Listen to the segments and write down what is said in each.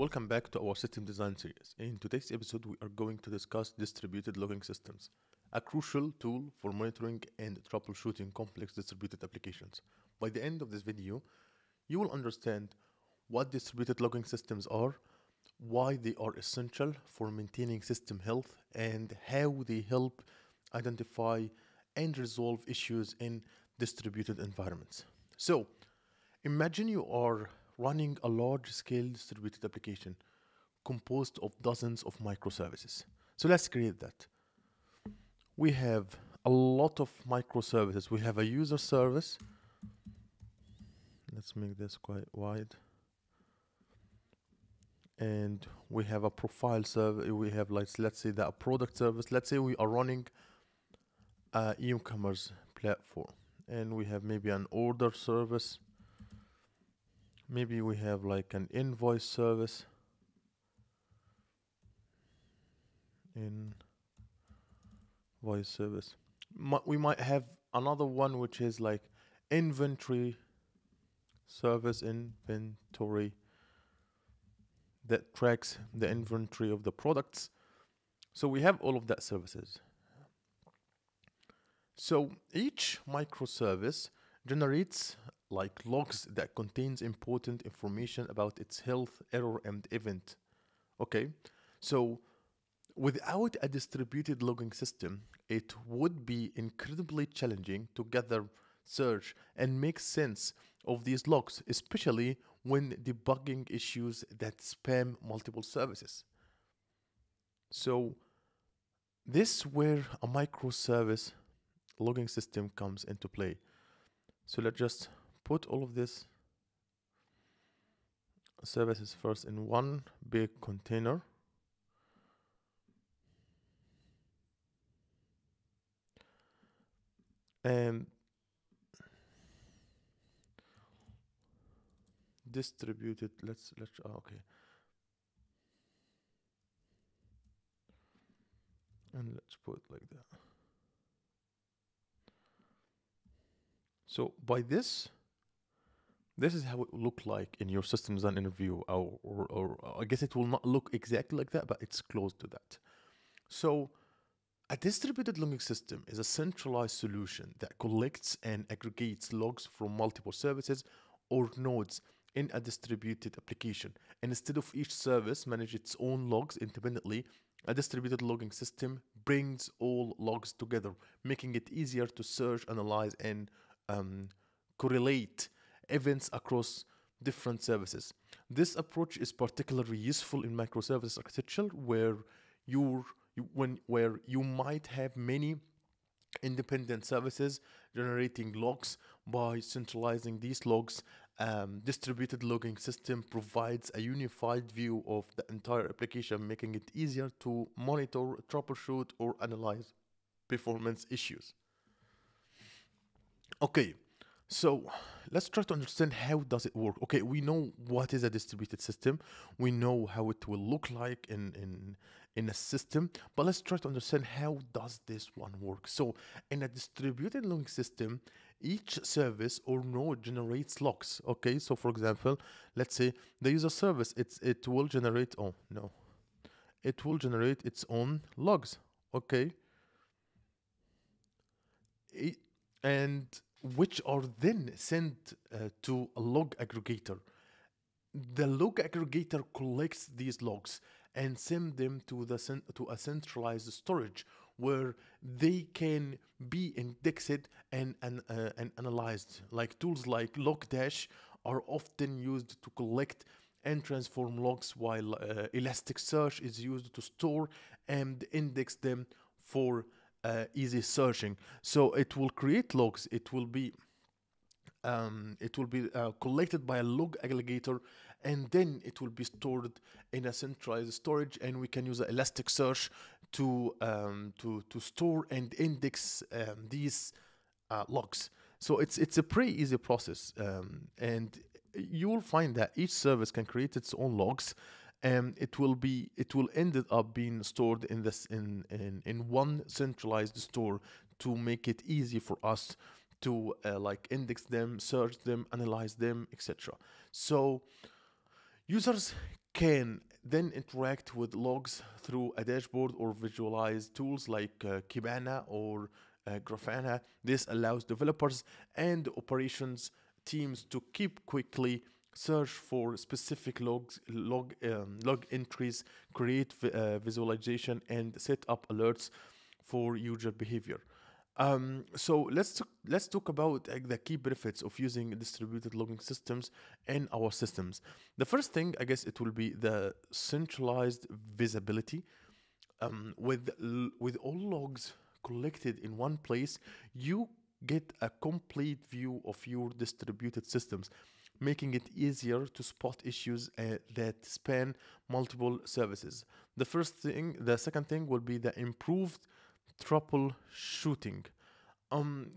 Welcome back to our system design series. In today's episode, we are going to discuss distributed logging systems, a crucial tool for monitoring and troubleshooting complex distributed applications. By the end of this video, you will understand what distributed logging systems are, why they are essential for maintaining system health, and how they help identify and resolve issues in distributed environments. So, imagine you are running a large-scale distributed application composed of dozens of microservices. So let's create that. We have a lot of microservices. We have a user service. Let's make this quite wide. And we have a profile service. We have, like, let's say that a product service. Let's say we are running a e-commerce platform, and we have maybe an order service. Maybe we have like an invoice service. Invoice service. We might have another one which is like inventory service, inventory, that tracks the inventory of the products. So we have all of that services. So each microservice generates like logs that contains important information about its health, error, and event. Okay, so without a distributed logging system, it would be incredibly challenging to gather, search, and make sense of these logs, especially when debugging issues that spam multiple services. So this is where a microservice logging system comes into play. So let's just put all of this services first in one big container. And distributed, let's okay. And let's put it like that. So by this is how it will look like in your system design interview, or I guess it will not look exactly like that, but it's close to that. So a distributed logging system is a centralized solution that collects and aggregates logs from multiple services or nodes in a distributed application. And instead of each service manage its own logs independently, a distributed logging system brings all logs together, making it easier to search, analyze, and correlate events across different services. This approach is particularly useful in microservice architecture where where you might have many independent services generating logs. By centralizing these logs, distributed logging system provides a unified view of the entire application, making it easier to monitor, troubleshoot, or analyze performance issues. Okay, so let's try to understand how does it work. Okay, we know what is a distributed system. We know how it will look like in a system, but let's try to understand how does this one work. So in a distributed logging system, each service or node generates logs. Okay, so for example, let's say the user service, it will generate, oh no, it will generate its own logs. Okay, and which are then sent to a log aggregator. The log aggregator collects these logs and send them to a centralized storage where they can be indexed and analyzed. Like tools like Logdash are often used to collect and transform logs, while Elasticsearch is used to store and index them for easy searching. So it will create logs. It will be collected by a log aggregator, and then it will be stored in a centralized storage, and we can use Elasticsearch to store and index these logs. So it's a pretty easy process, and you will find that each service can create its own logs, and it will end up being stored in one centralized store to make it easy for us to like index them, search them, analyze them, etc. So users can then interact with logs through a dashboard or visualize tools like Kibana or Grafana. This allows developers and operations teams to keep quickly search for specific log entries, create visualization, and set up alerts for user behavior. So let's talk about the key benefits of using distributed logging systems in our systems. The first thing, I guess, it will be the centralized visibility. With all logs collected in one place, you get a complete view of your distributed systems, making it easier to spot issues that span multiple services. The second thing will be the improved troubleshooting.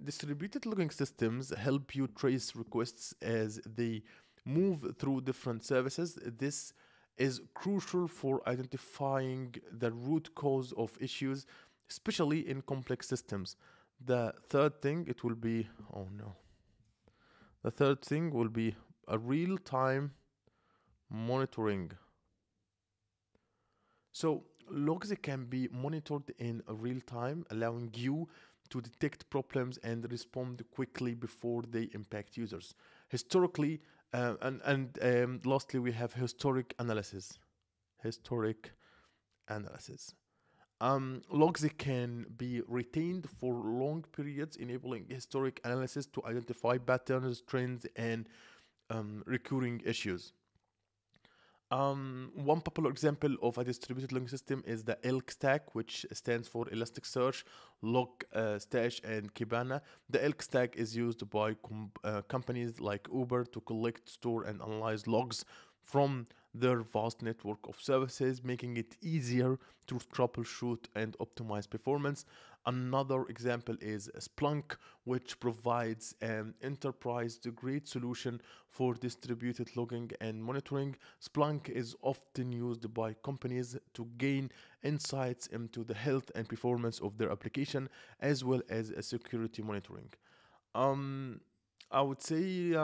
Distributed logging systems help you trace requests as they move through different services. This is crucial for identifying the root cause of issues, especially in complex systems. The third thing it will be oh no. The third thing will be a real-time monitoring. So logs can be monitored in real time, allowing you to detect problems and respond quickly before they impact users. Historically, lastly, we have historic analysis. Historic analysis. Logs can be retained for long periods, enabling historic analysis to identify patterns, trends, and recurring issues. One popular example of a distributed logging system is the ELK stack, which stands for Elasticsearch, Log Stash, and Kibana. The ELK stack is used by companies like Uber to collect, store, and analyze logs from their vast network of services, making it easier to troubleshoot and optimize performance. Another example is Splunk, which provides an enterprise-grade solution for distributed logging and monitoring. Splunk is often used by companies to gain insights into the health and performance of their application, as well as security monitoring. Um, I would say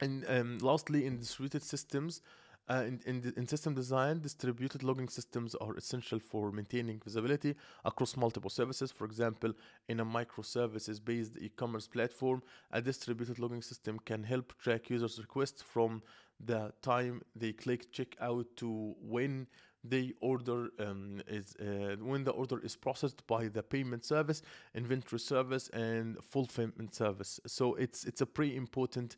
and lastly, in distributed systems, in system design, distributed logging systems are essential for maintaining visibility across multiple services. For example, in a microservices based e commerce platform, a distributed logging system can help track users' requests from the time they click checkout to when the order is processed by the payment service, inventory service, and fulfillment service. So it's a pretty important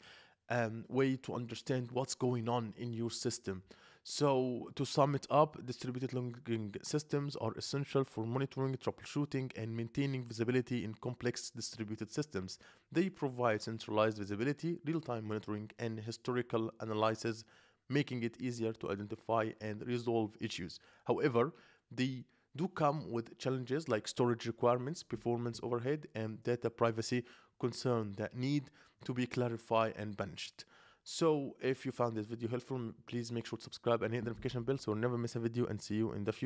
way to understand what's going on in your system. So, to sum it up, distributed logging systems are essential for monitoring, troubleshooting, and maintaining visibility in complex distributed systems. They provide centralized visibility, real time monitoring, and historical analysis, making it easier to identify and resolve issues. However, they do come with challenges like storage requirements, performance overhead, and data privacy concerns that need to be clarified and benched. So, if you found this video helpful, please make sure to subscribe and hit the notification bell so you'll never miss a video, and see you in the future.